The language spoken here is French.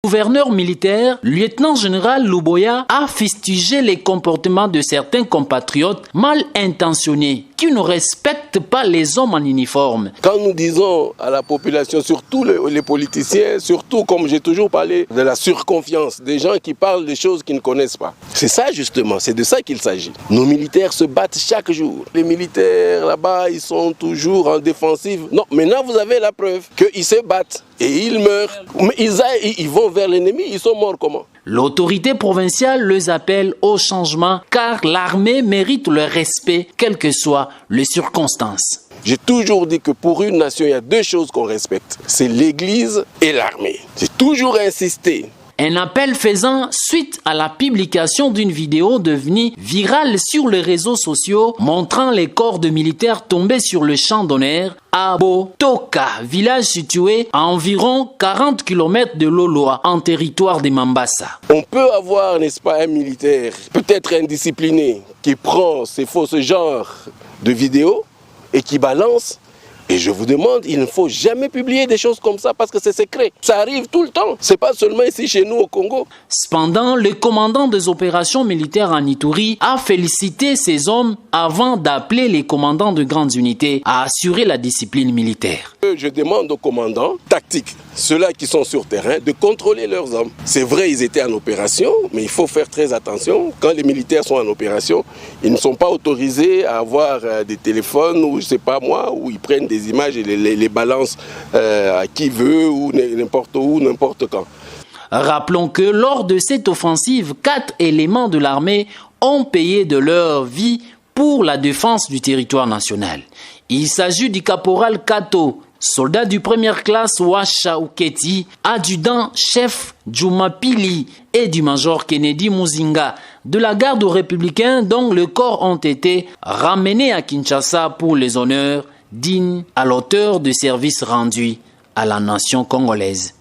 Gouverneur militaire, lieutenant-général Luboya a fustigé les comportements de certains compatriotes mal intentionnés qui ne respectent pas les hommes en uniforme. Quand nous disons à la population, surtout les politiciens, surtout comme j'ai toujours parlé de la surconfiance, des gens qui parlent des choses qu'ils ne connaissent pas. C'est ça justement, c'est de ça qu'il s'agit. Nos militaires se battent chaque jour. Les militaires là-bas, ils sont toujours en défensive. Non, maintenant vous avez la preuve qu'ils se battent. Et ils meurent. Mais ils vont vers l'ennemi, ils sont morts comment? L'autorité provinciale les appelle au changement car l'armée mérite le respect, quelles que soient les circonstances. J'ai toujours dit que pour une nation, il y a deux choses qu'on respecte. C'est l'église et l'armée. J'ai toujours insisté. Un appel faisant suite à la publication d'une vidéo devenue virale sur les réseaux sociaux montrant les corps de militaires tombés sur le champ d'honneur à Botoka, village situé à environ 40 km de Loloa, en territoire de Mambasa. On peut avoir, n'est-ce pas, un militaire peut-être indiscipliné qui prend ce genre de vidéos et qui balance. Et je vous demande, il ne faut jamais publier des choses comme ça parce que c'est secret. Ça arrive tout le temps. C'est pas seulement ici chez nous au Congo. Cependant, le commandant des opérations militaires en Ituri a félicité ces hommes avant d'appeler les commandants de grandes unités à assurer la discipline militaire. Je demande aux commandants tactiques, ceux-là qui sont sur terrain, de contrôler leurs hommes. C'est vrai, ils étaient en opération, mais il faut faire très attention. Quand les militaires sont en opération, ils ne sont pas autorisés à avoir des téléphones ou je sais pas moi, où ils prennent des images et les balancent à qui veut ou n'importe où, n'importe quand. Rappelons que lors de cette offensive, 4 éléments de l'armée ont payé de leur vie pour la défense du territoire national. Il s'agit du caporal Kato, soldat du première classe Washa Uketi, adjudant-chef Juma Pili et du major Kennedy Muzinga de la garde aux républicains dont le corps ont été ramenés à Kinshasa pour les honneurs dignes à l'auteur de services rendus à la nation congolaise.